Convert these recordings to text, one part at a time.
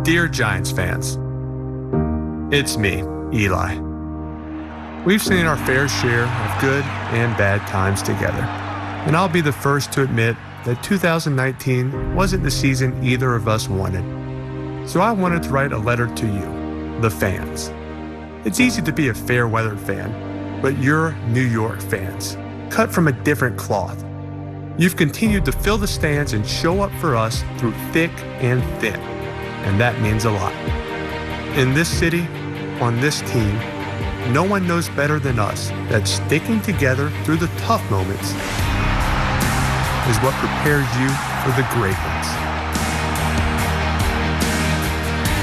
Dear Giants fans, it's me, Eli. We've seen our fair share of good and bad times together, and I'll be the first to admit that 2019 wasn't the season either of us wanted. So I wanted to write a letter to you, the fans. It's easy to be a fair-weather fan, but you're New York fans, cut from a different cloth. You've continued to fill the stands and show up for us through thick and thin, and that means a lot. In this city, on this team, no one knows better than us that sticking together through the tough moments is what prepares you for the great ones.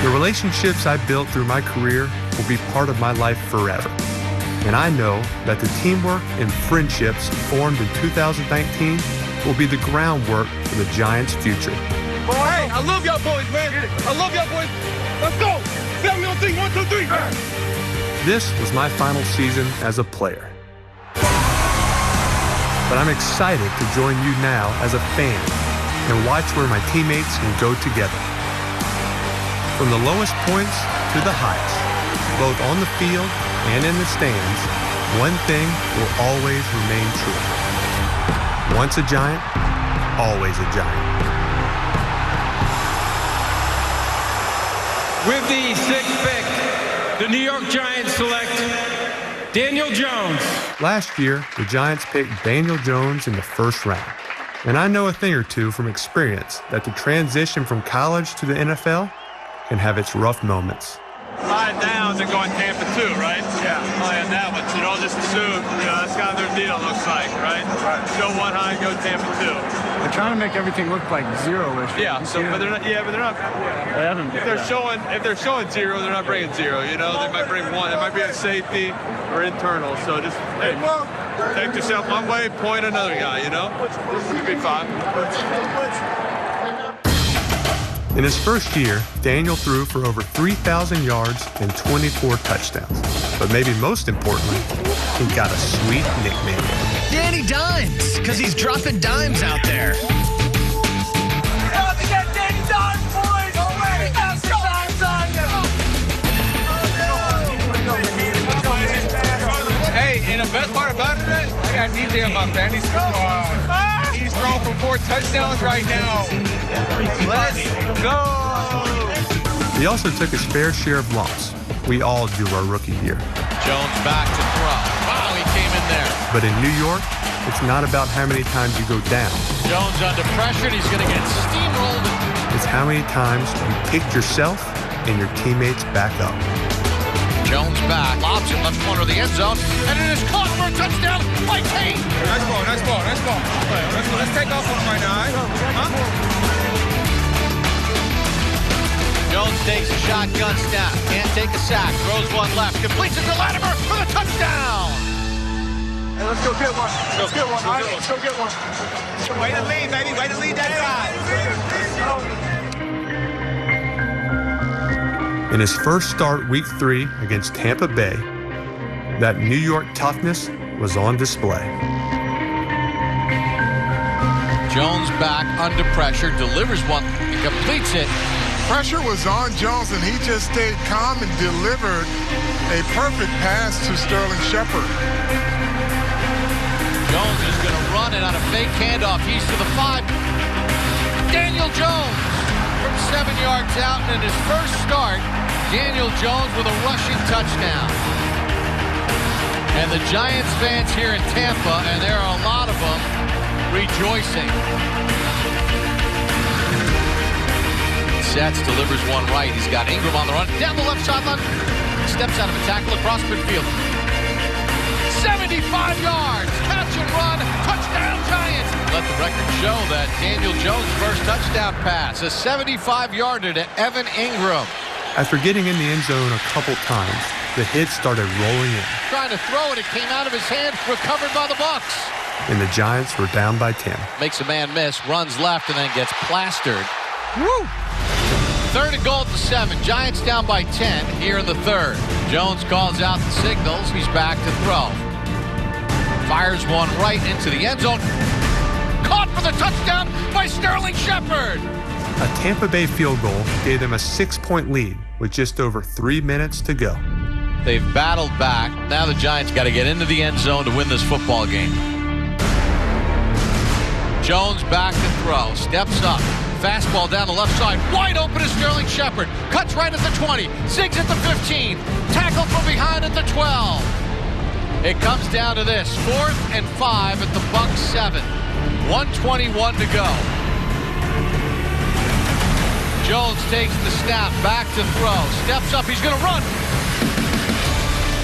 The relationships I built through my career will be part of my life forever. And I know that the teamwork and friendships formed in 2019 will be the groundwork for the Giants' future. Hey, I love y'all boys, man. I love y'all boys. Let's go. Family on three. 1, 2, 3. This was my final season as a player. But I'm excited to join you now as a fan and watch where my teammates can go together. From the lowest points to the highest, both on the field and in the stands, one thing will always remain true. Once a Giant, always a Giant. With the 6th pick, the New York Giants select Daniel Jones. Last year, the Giants picked Daniel Jones in the first round. And I know a thing or two from experience that the transition from college to the NFL can have its rough moments. 5 downs and going Tampa 2, right? Yeah. Playing that one. So don't just assume, that's kind of their deal, looks like, right? Show 1 high, go Tampa 2. They're trying to make everything look like zero-ish. Yeah, so, but they're not, if they're showing 0, they're not bringing 0, They might bring 1. It might be a safety or internal. So just, hey, take yourself one way, point another guy, You'll be fine. In his first year, Daniel threw for over 3,000 yards and 24 touchdowns. But maybe most importantly, he got a sweet nickname. Danny Dimes, because he's dropping dimes out there. Hey, and the best part about it, I got DJ on my fantasy squad. He's thrown for 4 touchdowns right now. Let's go! He also took his fair share of lumps. We all do our rookie year. Jones back to throw. Wow, he came in there. But in New York, it's not about how many times you go down. Jones under pressure, and he's going to get steamrolled. It's how many times you picked yourself and your teammates back up. Jones back, lobs it left corner of the end zone, and it is caught for a touchdown by Kane. Nice ball. Let's take off on him right now, huh? Jones takes a shotgun snap, can't take a sack, throws one left, completes it to Latimer for the touchdown. Hey, let's go get one. Let's get one. All right, let's go get one. Way to lead, baby. Way to lead that guy. In his first start, Week 3 against Tampa Bay, that New York toughness was on display. Jones back under pressure, delivers one, and completes it. Pressure was on Jones, and he just stayed calm and delivered a perfect pass to Sterling Shepard. Jones is going to run it on a fake handoff. He's to the 5. Daniel Jones from 7 yards out, and in his first start, Daniel Jones with a rushing touchdown. And the Giants fans here in Tampa, and there are a lot of them, rejoicing. Sets, delivers one right. He's got Ingram on the run. Down the left sideline. Steps out of a tackle across midfield. 75 yards. Catch and run. Touchdown Giants. Let the record show that Daniel Jones' first touchdown pass. A 75-yarder to Evan Ingram. After getting in the end zone a couple times, the hits started rolling in. Trying to throw it. It came out of his hand. Recovered by the Bucs. And the Giants were down by 10. Makes a man miss. Runs left and then gets plastered. Woo! 3rd and goal at the 7. Giants down by 10 here in the 3rd. Jones calls out the signals. He's back to throw. Fires one right into the end zone. Caught for the touchdown by Sterling Shepard. A Tampa Bay field goal gave them a 6-point lead with just over 3 minutes to go. They've battled back. Now the Giants got to get into the end zone to win this football game. Jones back to throw, steps up. Fastball down the left side. Wide open is Sterling Shepard. Cuts right at the 20. Zigs at the 15. Tackled from behind at the 12. It comes down to this. 4th and 5 at the Bucs 7. 1:21 to go. Jones takes the snap, back to throw, steps up, he's going to run.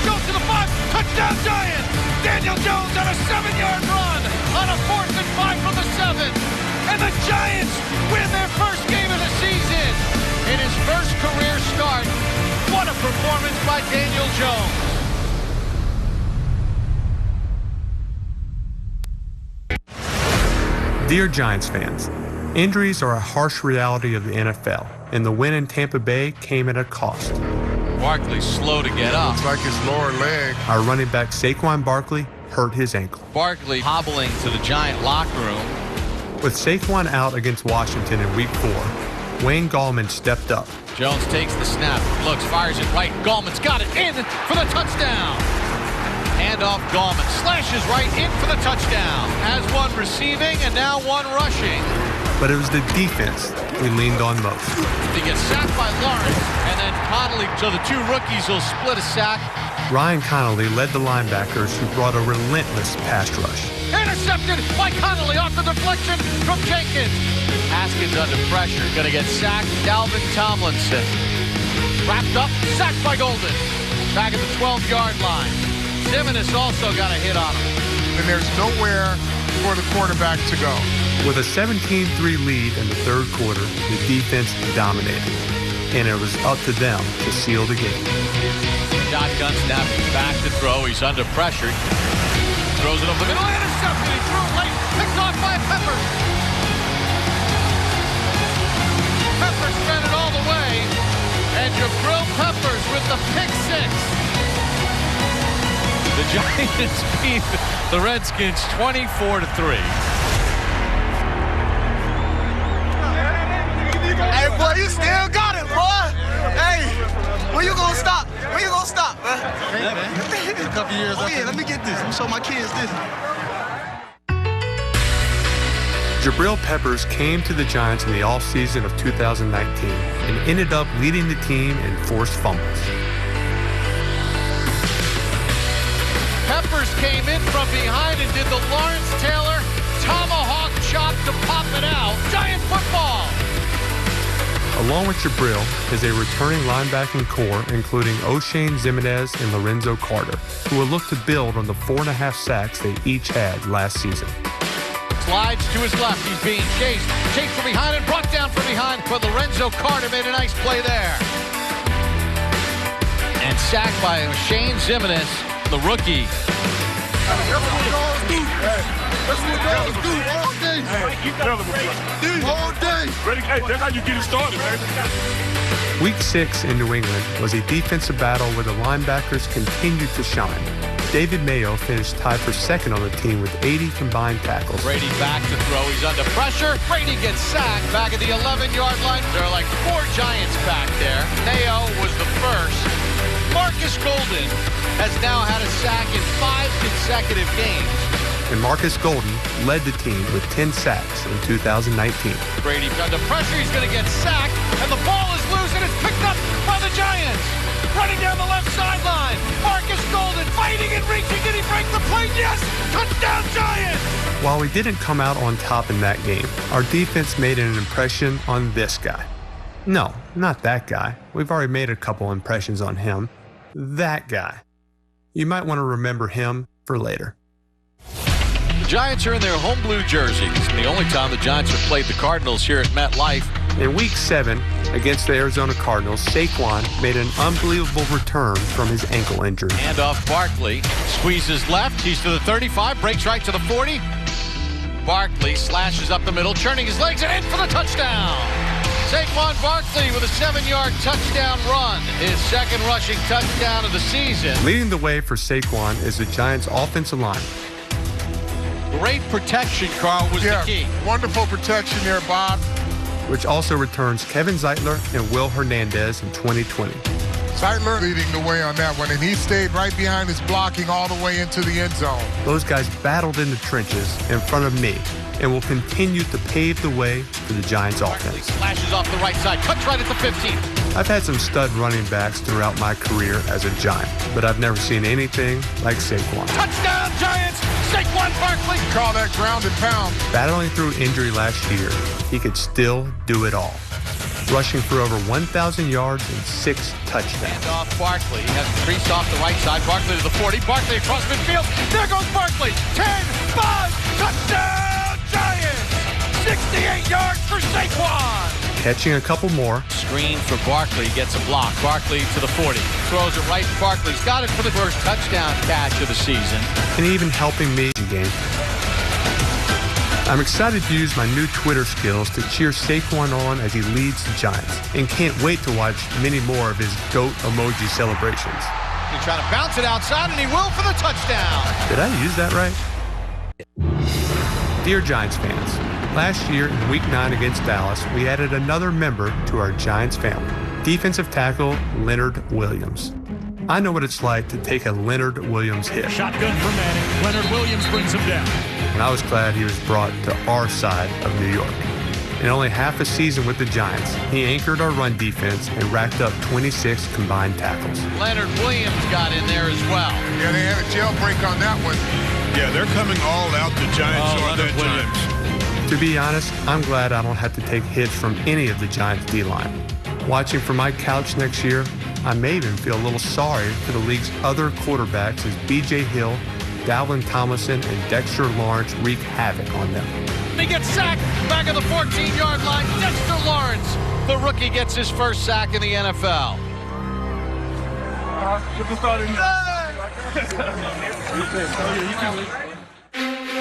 Goes to the 5, touchdown Giants! Daniel Jones on a 7-yard run on a 4th and 5 from the 7. And the Giants win their first game of the season. In his first career start, what a performance by Daniel Jones. Dear Giants fans, injuries are a harsh reality of the NFL, and the win in Tampa Bay came at a cost. Barkley slow to get up. Looks like his lower leg. Our running back Saquon Barkley hurt his ankle. Barkley hobbling to the Giant locker room. With Saquon out against Washington in Week 4, Wayne Gallman stepped up. Jones takes the snap, looks, fires it right. Gallman's got it in for the touchdown. Handoff Gallman, slashes right in for the touchdown. Has one receiving and now one rushing. But it was the defense we leaned on most. He gets sacked by Lawrence, and then Connolly, so the two rookies will split a sack. Ryan Connolly led the linebackers who brought a relentless pass rush. Intercepted by Connolly off the deflection from Jenkins. Haskins under pressure, gonna get sacked. Dalvin Tomlinson. Wrapped up, sacked by Golden. Back at the 12-yard line. Simmons also got a hit on him. And there's nowhere for the quarterback to go. With a 17-3 lead in the third quarter, the defense dominated, and it was up to them to seal the game. Shotgun snap, he's back to throw, he's under pressure. Throws it over the middle, intercepted, he threw it late, picked off by Peppers. Peppers spread it all the way, and Jabril Peppers with the pick 6. The Giants beat the Redskins 24-3. Hey, boy, you still got it, boy. Hey, when you gonna stop? When you gonna stop, man? Hey, man. A couple years. Oh, yeah, let me get this. Let me show my kids this. Jabril Peppers came to the Giants in the offseason of 2019 and ended up leading the team in forced fumbles. Peppers came in from behind and did the Lawrence Taylor tomahawk chop to pop it out. Giant football. Along with Jabril is a returning linebacking core, including O'Shane Zimenez and Lorenzo Carter, who will look to build on the 4.5 sacks they each had last season. Slides to his left. He's being chased. Chased from behind and brought down from behind. But Lorenzo Carter made a nice play there. And sacked by O'Shane Zimenez, the rookie. That's what dogs do all day. All day. Hey, that's how you get it started, man. Week 6 in New England was a defensive battle where the linebackers continued to shine. David Mayo finished tied for second on the team with 80 combined tackles. Brady back to throw. He's under pressure. Brady gets sacked back at the 11-yard line. There are like 4 Giants back there. Mayo was the first. Marcus Golden has now had a sack in 5 consecutive games. And Marcus Golden led the team with 10 sacks in 2019. Brady under pressure. He's going to get sacked. And the ball is loose and it's picked up by the Giants. Running down the left sideline. Marcus Golden fighting and reaching. Did he break the play? Yes! Touchdown Giants! While we didn't come out on top in that game, our defense made an impression on this guy. No, not that guy. We've already made a couple impressions on him. That guy. You might want to remember him for later. The Giants are in their home blue jerseys. The only time the Giants have played the Cardinals here at MetLife. In Week 7, against the Arizona Cardinals, Saquon made an unbelievable return from his ankle injury. Handoff Barkley, squeezes left, he's to the 35, breaks right to the 40. Barkley slashes up the middle, churning his legs and in for the touchdown. Saquon Barkley with a 7-yard touchdown run, his second rushing touchdown of the season. Leading the way for Saquon is the Giants' offensive line. Great protection, Carl, was the key. Wonderful protection there, Bob. which also returns Kevin Zeitler and Will Hernandez in 2020. Zeitler leading the way on that one, and he stayed right behind his blocking all the way into the end zone. Those guys battled in the trenches in front of me and will continue to pave the way for the Giants offense. Flashes off the right side, cuts right at the 15. I've had some stud running backs throughout my career as a Giant, but I've never seen anything like Saquon. Touchdown, Giants! Saquon Barkley! Call that ground and pound. Battling through injury last year, he could still do it all. Rushing for over 1,000 yards and 6 touchdowns. And off Barkley. He has Priest off the right side. Barkley to the 40. Barkley across midfield. There goes Barkley. 10, 5, touchdown, Giants! 68 yards for Saquon! Catching a couple more. Screen for Barkley. Gets a block. Barkley to the 40. Throws it right. Barkley's got it for the first touchdown catch of the season. And even helping me game. I'm excited to use my new Twitter skills to cheer Saquon on as he leads the Giants, and can't wait to watch many more of his GOAT emoji celebrations. He's trying to bounce it outside, and he will for the touchdown. Did I use that right? Dear Giants fans, last year in Week 9 against Dallas, we added another member to our Giants family, defensive tackle Leonard Williams. I know what it's like to take a Leonard Williams hit. Shotgun for Manning. Leonard Williams brings him down. And I was glad he was brought to our side of New York. In only half a season with the Giants, he anchored our run defense and racked up 26 combined tackles. Leonard Williams got in there as well. Yeah, they had a jailbreak on that one. Yeah, they're coming all out. The Giants are that Giants. To be honest, I'm glad I don't have to take hits from any of the Giants D-line. Watching from my couch next year, I may even feel a little sorry for the league's other quarterbacks as B.J. Hill, Dalvin Tomlinson, and Dexter Lawrence wreak havoc on them. He gets sacked back at the 14-yard line. Dexter Lawrence, the rookie, gets his first sack in the NFL.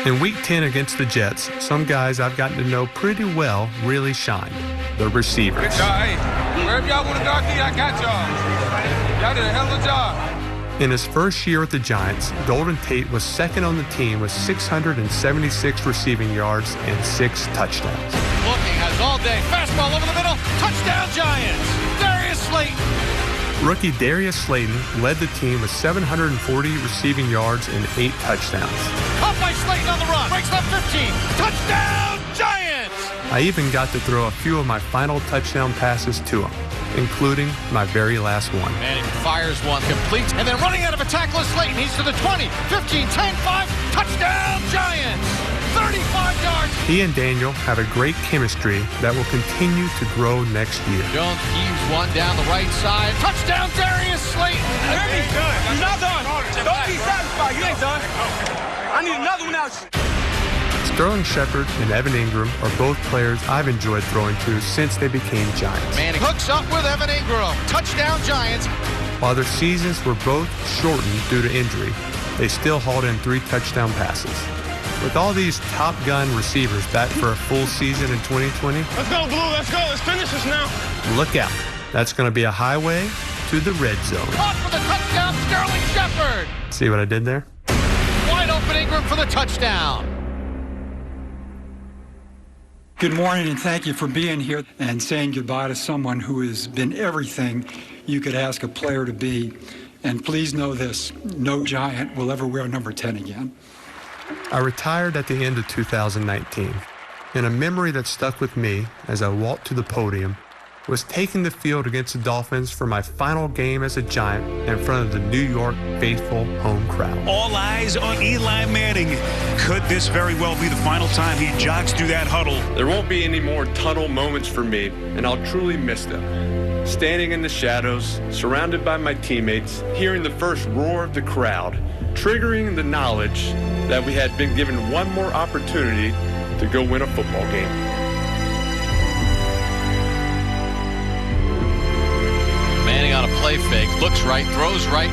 In Week 10 against the Jets, some guys I've gotten to know pretty well really shined. The receivers. Good job. Hey, wherever y'all want to dog I got y'all. Y'all did a hell of a job. In his first year with the Giants, Golden Tate was second on the team with 676 receiving yards and 6 touchdowns. Looking has all day. Fastball over the middle. Touchdown, Giants. Darius Slayton. Rookie Darius Slayton led the team with 740 receiving yards and 8 touchdowns. Caught by Slayton on the run. Breaks up 15. Touchdown, Giants! I even got to throw a few of my final touchdown passes to him, including my very last one. Manning fires one, complete, and then running out of a tackle is Slayton. He's to the 20, 15, 10, 5. Touchdown, Giants! 35 yards. He and Daniel have a great chemistry that will continue to grow next year. Jones heaves one down the right side. Touchdown, Darius Slayton. He's done. He's not done. Don't be satisfied. You ain't done. I need another one out. Sterling Shepard and Evan Ingram are both players I've enjoyed throwing to since they became Giants. Manning hooks up with Evan Ingram. Touchdown, Giants. While their seasons were both shortened due to injury, they still hauled in 3 touchdown passes. With all these Top Gun receivers back for a full season in 2020, Let's go, Blue. Let's go. Let's finish this now. look out. That's going to be a highway to the red zone. Caught for the touchdown, Sterling Shepard. See what I did there? Wide open Ingram for the touchdown. Good morning, and thank you for being here and saying goodbye to someone who has been everything you could ask a player to be. And please know this, no Giant will ever wear number 10 again. I retired at the end of 2019, and a memory that stuck with me as I walked to the podium was taking the field against the Dolphins for my final game as a Giant in front of the New York faithful home crowd. All eyes on Eli Manning. Could this very well be the final time he jogs through that huddle? There won't be any more tunnel moments for me, and I'll truly miss them. Standing in the shadows, surrounded by my teammates, hearing the first roar of the crowd, triggering the knowledge that we had been given one more opportunity to go win a football game. Manning on a play fake, looks right, throws right.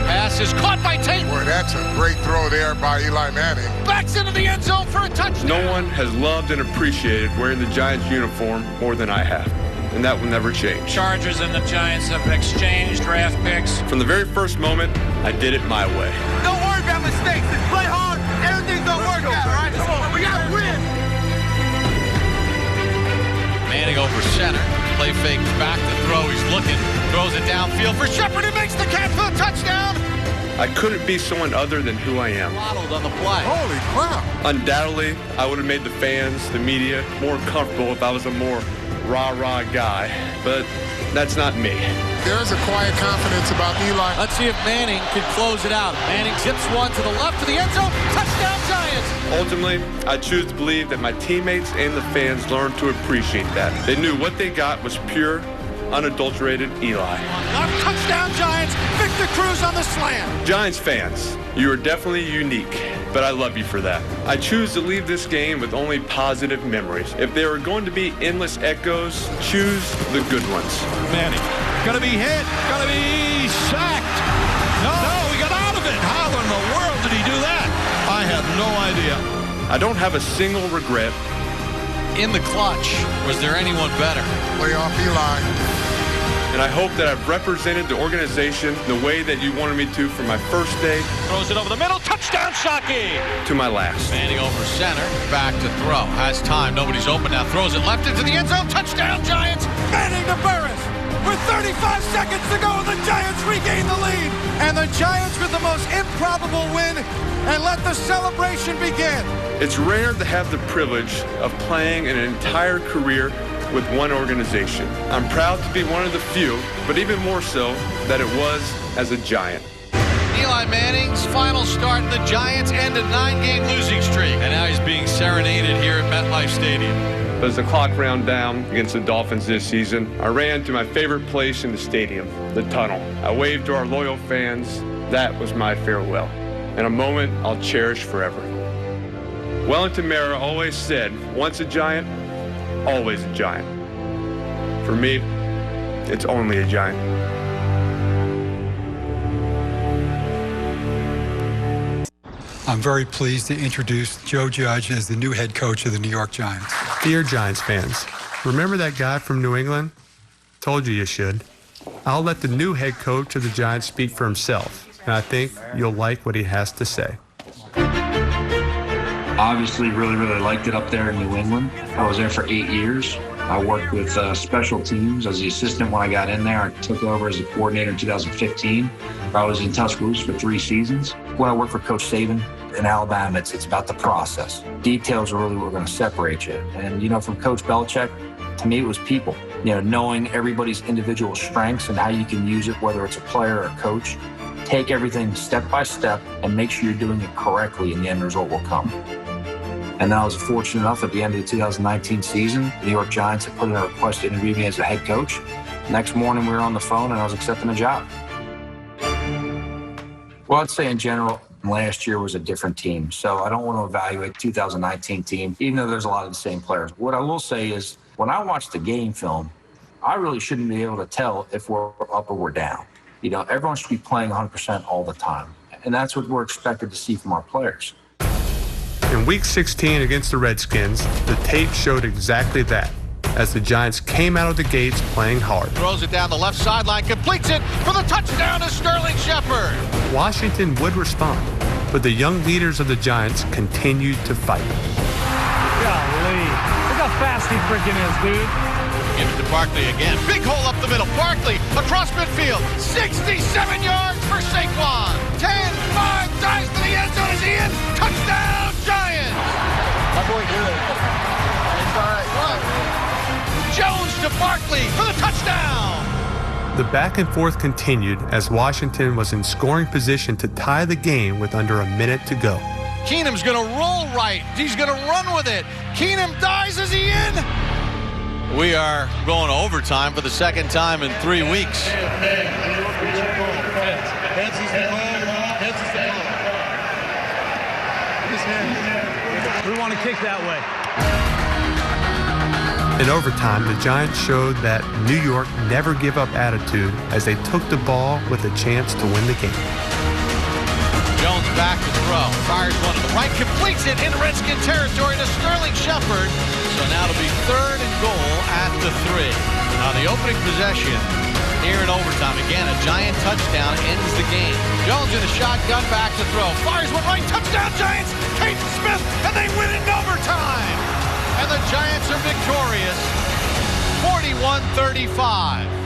Pass is caught by Tate. Boy, that's a great throw there by Eli Manning. Backs into the end zone for a touchdown. No one has loved and appreciated wearing the Giants uniform more than I have, and that will never change. Chargers and the Giants have exchanged draft picks. From the very first moment, I did it my way. Don't worry about mistakes. Just play hard. Everything's gonna work out, all right? We gotta win. Manning over center. Play fake back to throw. He's looking. Throws it downfield for Shepard. He makes the catch for the touchdown. I couldn't be someone other than who I am. Throttled on the play. Holy crap. Undoubtedly, I would have made the fans, the media, more comfortable if I was a more rah-rah guy. But that's not me. There's a quiet confidence about Eli. Let's see if Manning can close it out. Manning zips one to the left to the end zone. Touchdown, Giants! Ultimately, I choose to believe that my teammates and the fans learned to appreciate that. They knew what they got was pure, unadulterated Eli. Touchdown, Giants! Victor Cruz on the slam! Giants fans, you are definitely unique, but I love you for that. I choose to leave this game with only positive memories. If there are going to be endless echoes, choose the good ones. Manning, gonna be hit, gonna be sacked. No, he got out of it. How in the world did he do that? I have no idea. I don't have a single regret. In the clutch, was there anyone better? Playoff Eli. And I hope that I've represented the organization the way that you wanted me to from my first day. Throws it over the middle. Touchdown, Shockey. To my last. Manning over center. Back to throw. Has time. Nobody's open now. Throws it left into the end zone. Touchdown, Giants. Manning to Burris. With 35 seconds to go, the Giants regain the lead. And the Giants with the most improbable win. And let the celebration begin. It's rare to have the privilege of playing an entire career with one organization. I'm proud to be one of the few, but even more so that it was as a Giant. Eli Manning's final start in the Giants end a 9-game losing streak. And now he's being serenaded here at MetLife Stadium. As the clock ran down against the Dolphins this season, I ran to my favorite place in the stadium, the tunnel. I waved to our loyal fans. That was my farewell, and a moment I'll cherish forever. Wellington Mara always said, once a Giant, always a Giant. For me, it's only a Giant. I'm very pleased to introduce Joe Judge as the new head coach of the New York Giants. Dear Giants fans, remember that guy from New England? Told you should. I'll let the new head coach of the Giants speak for himself, and I think you'll like what he has to say. Obviously, really liked it up there in New England. I was there for 8 years. I worked with special teams as the assistant when I got in there. I took over as a coordinator in 2015. I was in Tuscaloosa for 3 seasons. When I worked for Coach Saban in Alabama, it's about the process. Details are really what are going to separate you. And, from Coach Belichick, to me, it was people. Knowing everybody's individual strengths and how you can use it, whether it's a player or a coach. Take everything step by step and make sure you're doing it correctly, and the end result will come. And then I was fortunate enough at the end of the 2019 season, the New York Giants had put in a request to interview me as a head coach. Next morning, we were on the phone, and I was accepting a job. Well, I'd say in general, last year was a different team. So I don't want to evaluate the 2019 team, even though there's a lot of the same players. What I will say is, when I watch the game film, I really shouldn't be able to tell if we're up or we're down. Everyone should be playing 100% all the time. And that's what we're expected to see from our players. In Week 16 against the Redskins, the tape showed exactly that, as the Giants came out of the gates playing hard. Throws it down the left sideline, completes it for the touchdown to Sterling Shepard. Washington would respond, but the young leaders of the Giants continued to fight. Golly, look how fast he freaking is, dude. Give it to Barkley again. Big hole up the middle. Barkley across midfield. 67 yards for Saquon. 10-5, dives to the end zone. Is he in? Touchdown, Giants! My boy good. It's all right. Jones to Barkley for the touchdown. The back and forth continued as Washington was in scoring position to tie the game with under a minute to go. Keenum's going to roll right. He's going to run with it. Keenum dives. Is he in? We are going to overtime for the second time in 3 weeks. We want to kick that way. In overtime, the Giants showed that New York never give up attitude as they took the ball with a chance to win the game. Jones back to throw. Fires one to the right. Completes it in Redskin territory to Sterling Shepard. So now it'll be 3rd and goal at the 3. Now the opening possession here in overtime. Again, a Giant touchdown ends the game. Jones in a shotgun, back to throw. Fires one right. Touchdown, Giants. Caden Smith, and they win in overtime. And the Giants are victorious 41-35.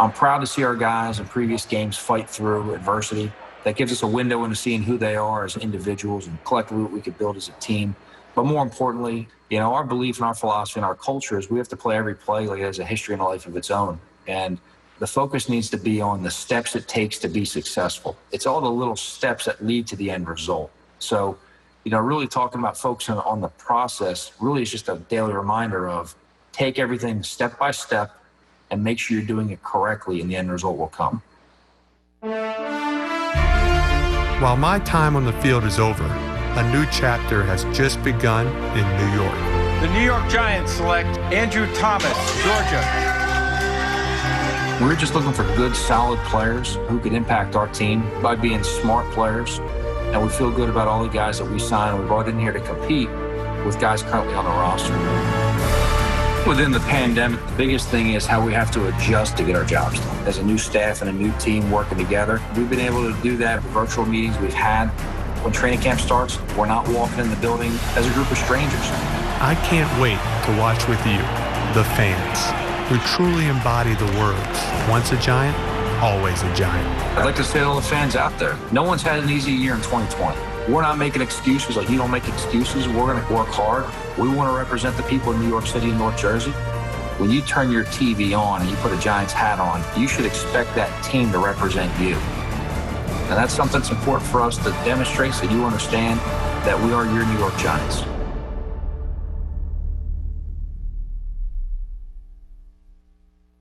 I'm proud to see our guys in previous games fight through adversity. That gives us a window into seeing who they are as individuals and collectively what we could build as a team. But more importantly, our belief and our philosophy and our culture is we have to play every play like it has a history and a life of its own. And the focus needs to be on the steps it takes to be successful. It's all the little steps that lead to the end result. So, really talking about focusing on the process really is just a daily reminder of take everything step by step and make sure you're doing it correctly and the end result will come. While my time on the field is over, a new chapter has just begun in New York. The New York Giants select Andrew Thomas, Georgia. We're just looking for good, solid players who could impact our team by being smart players. And we feel good about all the guys that we signed. We brought in here to compete with guys currently on the roster. Within the pandemic, the biggest thing is how we have to adjust to get our jobs done. As a new staff and a new team working together, we've been able to do that with virtual meetings we've had. When training camp starts, we're not walking in the building as a group of strangers. I can't wait to watch with you, the fans, who truly embody the words, once a Giant, always a Giant. I'd like to say to all the fans out there, no one's had an easy year in 2020. We're not making excuses like you don't make excuses. We're going to work hard. We want to represent the people in New York City and North Jersey. When you turn your TV on and you put a Giants hat on, you should expect that team to represent you. And that's something that's important for us to demonstrate so you understand that we are your New York Giants.